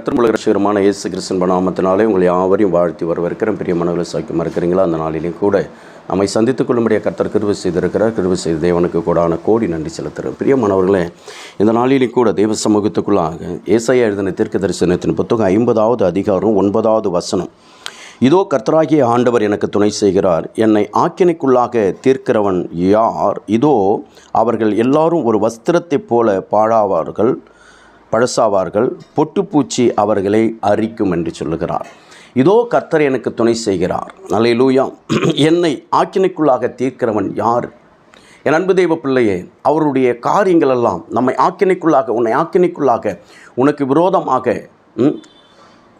கர்த்தர் ரட்சகருமான இயேசு கிறிஸ்துவின் நாமத்தினாலே உங்களை யாவரையும் வாழ்த்தி வரவேற்கிறேன். பிரியமானவர்களே, சாக்கியமாக இருக்கிறீங்களா? அந்த நாளிலையும் கூட நம்மை சந்தித்துக் கொள்ளும்படியாக கர்த்தர் கிருபை செய்திருக்கிறார். கிருபை செய்த தேவனுக்கு கூடான கோடி நன்றி செலுத்துகிறேன். பிரியமானவர்களே, இந்த நாளிலையும் கூட தேவ சமூகத்துக்குள்ளாக ஏசாயா எழுதின தீர்க்க தரிசனத்தின் புத்தகம் 50வது அதிகாரம் 9வது வசனம். இதோ கர்த்தராகிய ஆண்டவர் எனக்கு துணை செய்கிறார், என்னை ஆக்கினைக்குள்ளாக தீர்க்கிறவன் யார்? இதோ அவர்கள் எல்லாரும் ஒரு வஸ்திரத்தைப் போல பழசாவார்கள், பொட்டுப்பூச்சி அவர்களை அரிக்கும் என்று சொல்லுகிறார். இதோ கர்த்தர் எனக்கு துணை செய்கிறார். அல்லேலூயா. என்னை ஆக்கினைக்குள்ளாக தீர்க்கிறவன் யார்? என் அன்பு தெய்வ பிள்ளையே, அவருடைய காரியங்கள் எல்லாம் நம்மை ஆக்கினைக்குள்ளாக, உன்னை ஆக்கினைக்குள்ளாக, உனக்கு விரோதமாக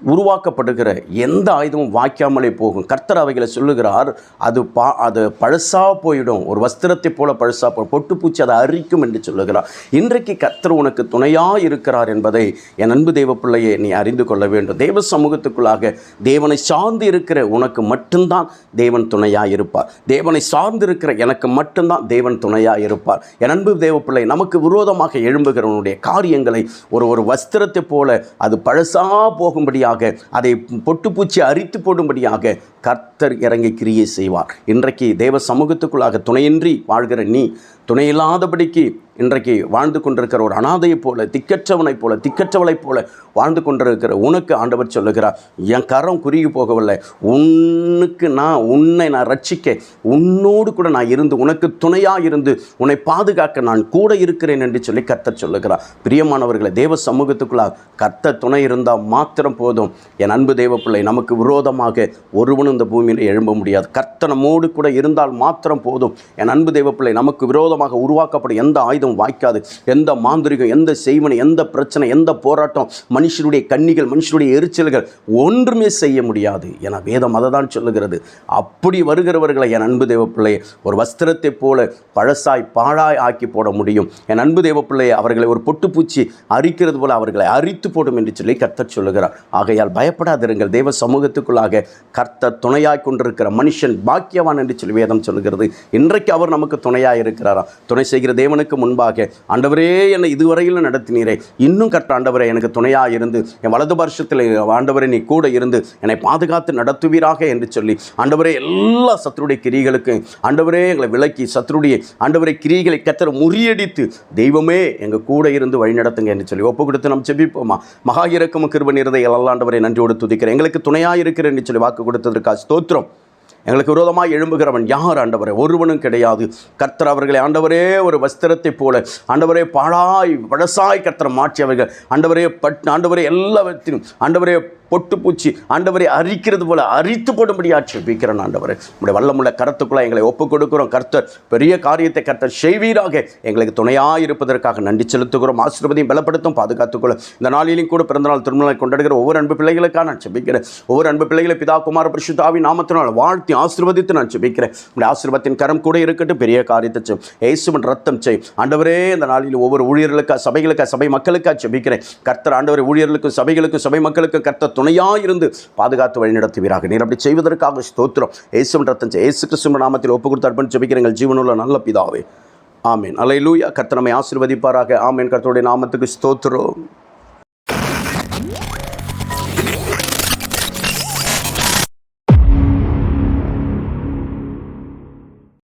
உருவாக்கப்படுகிற எந்த ஆயுதமும் வாய்க்காமலே போகும். கர்த்தர் அவைகளை சொல்லுகிறார், அது பழசாக போயிடும், ஒரு வஸ்திரத்தை போல பழசாக போய் பொட்டுப்பூச்சி அதை அரிக்கும் என்று சொல்லுகிறார். இன்றைக்கு கர்த்தர் உனக்கு துணையாக இருக்கிறார் என்பதை என் அன்பு தெய்வ பிள்ளையை நீ அறிந்து கொள்ள வேண்டும். தெய்வ சமூகத்துக்குள்ளாக தேவனை சார்ந்து இருக்கிற உனக்கு மட்டும்தான் தேவன் துணையாக இருப்பார். தேவனை சார்ந்து இருக்கிற எனக்கு மட்டும்தான் தேவன் துணையாக இருப்பார். என் அன்பு தெய்வ பிள்ளை, நமக்கு விரோதமாக எழும்புகிறவனுடைய காரியங்களை ஒரு வஸ்திரத்தை போல அது பழசாக போகும்படியாக, அதை பொட்டுப்பூச்சி அரித்து போடும்படியாக கர்த்தர் இறங்கி கிரியை செய்வார். இன்றைக்கு தேவ சமூகத்துக்குள்ளாக துணையின்றி வாழ்கிற நீ, துணையில்லாதபடிக்கு இன்றைக்கு வாழ்ந்து கொண்டிருக்கிற ஒரு அனாதையைப் போல, திக்கற்றவளைப் போல வாழ்ந்து கொண்டிருக்கிற உனக்கு ஆண்டவர் சொல்லுகிறார், என் கரம் குறுகி போகவில்லை, உன்னை நான் ரட்சிக்க, உன்னோடு கூட நான் இருந்து, உனக்கு துணையாக இருந்து உன்னை பாதுகாக்க நான் கூட இருக்கிறேன் என்று சொல்லி கர்த்தர் சொல்லுகிறார். பிரியமானவர்களை, தேவ சமூகத்துக்குள்ளாக கர்த்தர் துணை இருந்தால் மாத்திரம் போதும். என் அன்பு தேவ பிள்ளை, நமக்கு விரோதமாக ஒருவனும் இந்த பூமியில் எழும்ப முடியாது. கர்த்தர் நம்மோடு கூட இருந்தால் மாத்திரம் போதும். என் அன்பு தேவ பிள்ளை, நமக்கு விரோதமாக உருவாக்கப்படும் எந்த ஆயுதம் வாய்க்காது. எந்த மாந்திரிகம், எந்த செய்வனை, எந்த பிரச்சனை, எந்த போராட்டம், மனுஷனுடைய கண்ணிகள், மனுஷனுடைய எரிச்சல்கள் ஒன்றுமே செய்ய முடியாது என வேதம் அதை தான் சொல்லுகிறது. அப்படி வருகிறவர்களை என் அன்பு தேவ பிள்ளையை ஒரு வஸ்திரத்தை போல பழசாய் பாழாய் ஆக்கி போட முடியும். என் அன்பு தேவ பிள்ளையை அவர்களை ஒரு பொட்டுப்பூச்சி அரிக்கிறது போல அவர்களை அரித்து போடும் என்று சொல்லி கர்த்தர் சொல்லுகிறார். ஆகையால் பயப்படாதிருங்கள். தேவ சமூகத்துக்குள்ளாக கர்த்தர் துணையாய் கொண்டிருக்கிற மனுஷன் பாக்கியவான் என்று சொல்லி வேதம் சொல்லுகிறது. இன்றைக்கு அவர் நமக்கு துணையாக இருக்கிறாரா? துணை செய்கிற தேவனுக்கு முன்பாக, ஆண்டவரே என்னை இதுவரையில் நடத்தினீரே, இன்னும் கர்த்தர் ஆண்டவரே எனக்கு துணையாக இருந்து, என் வலது வருஷத்தில் ஆண்டவரே நீ கூட இருந்து என்னை பாதுகாத்து நடத்துவீராக என்று சொல்லி, ஆண்டவரே எல்லா சத்துருடைய கிரிகளுக்கு ஆண்டவரே எங்களை விலக்கி, சத்துருடைய ஆண்டவரே கிரிகளை கர்த்தர் முறியடித்து, தெய்வமே எங்கள் கூட இருந்து வழி நடத்துங்க என்று சொல்லி ஒப்பு கொடுத்து நாம் செபிப்போமா? மகா இரக்கமும் கிருபை நிறைந்த எல்லா ஆண்டவரை நன்றியோடு துதிக்கிறேன். எங்களுக்கு துணையாக இருக்கிறேன் என்று சொல்லி வாக்கு கொடுத்ததற்காக ஸ்தோத்திரம். எங்களுக்கு விரோதமாக எழும்புகிறவன் யார் ஆண்டவரே? ஒருவனும் கிடையாது. கர்த்தர் அவர்களை ஆண்டவரே ஒரு வஸ்திரத்தை போல ஆண்டவரே பழசாய் கர்த்தர் மாற்றி அவர்கள் ஆண்டவரே எல்லாவற்றிலும் ஆண்டவரே பொட்டுப்பூச்சி ஆண்டவரை அரிக்கிறது போல அரித்து போடும்படியாக செபிக்கிறேன். ஆண்டவரே உடைய வல்லமுள்ள கரத்துக்குள்ளே எங்களை ஒப்புக் கொடுக்கிறோம். கர்த்தர் பெரிய காரியத்தை கர்த்தர் செய்வீராக. எங்களுக்கு துணையாக இருப்பதற்காக நன்றி செலுத்துகிறோம். ஆசீர்வதியும் பலப்படுத்தும், பாதுகாத்துக்கொள்ள இந்த நாளிலும் கூட பிறந்தநாள் திருமணங்களை கொண்டாடுகிற ஒவ்வொரு அன்பு பிள்ளைகளுக்காக நான் செபிக்கிறேன். ஒவ்வொரு அன்பு பிள்ளைகளை பிதா குமார பரிசுத்த ஆவி நாமத்தினால் வாழ்த்தி ஆசீர்வதித்து நான் செபிக்கிறேன். உடைய ஆசீர்வாதத்தின் கரம் கூட இருக்கட்டும். பெரிய காரியத்தை செய், இயேசுவின் ரத்தம் செய். ஆண்டவரே இந்த நாளில் ஒவ்வொரு ஊழியர்களுக்காக, சபைகளுக்காக, சபை மக்களுக்காக செபிக்கிறேன். கர்த்தர் ஆண்டவரை ஊழியர்களுக்கும் சபைகளுக்கும் சபை மக்களுக்கும் கர்த்தர் துணையாக இருந்து பாதுகாத்து வழி நடத்துவீராக. நீர் அப்படி செய்வதற்காக ஸ்தோத்திரம். இயேசுவின் ரத்தம் செய். இயேசு கிறிஸ்துவின் நாமத்தில் ஒப்பு கொடுத்து அர்ப்பணித்து ஜெபிக்கிறேன் எங்கள் ஜீவனுள்ள நல்ல பிதாவே, ஆமேன். அல்லேலூயா. கர்த்தர் நம்மை ஆசீர்வதிப்பாராக. ஆமேன். கர்த்தருடைய நாமத்துக்கு ஸ்தோத்திரம்.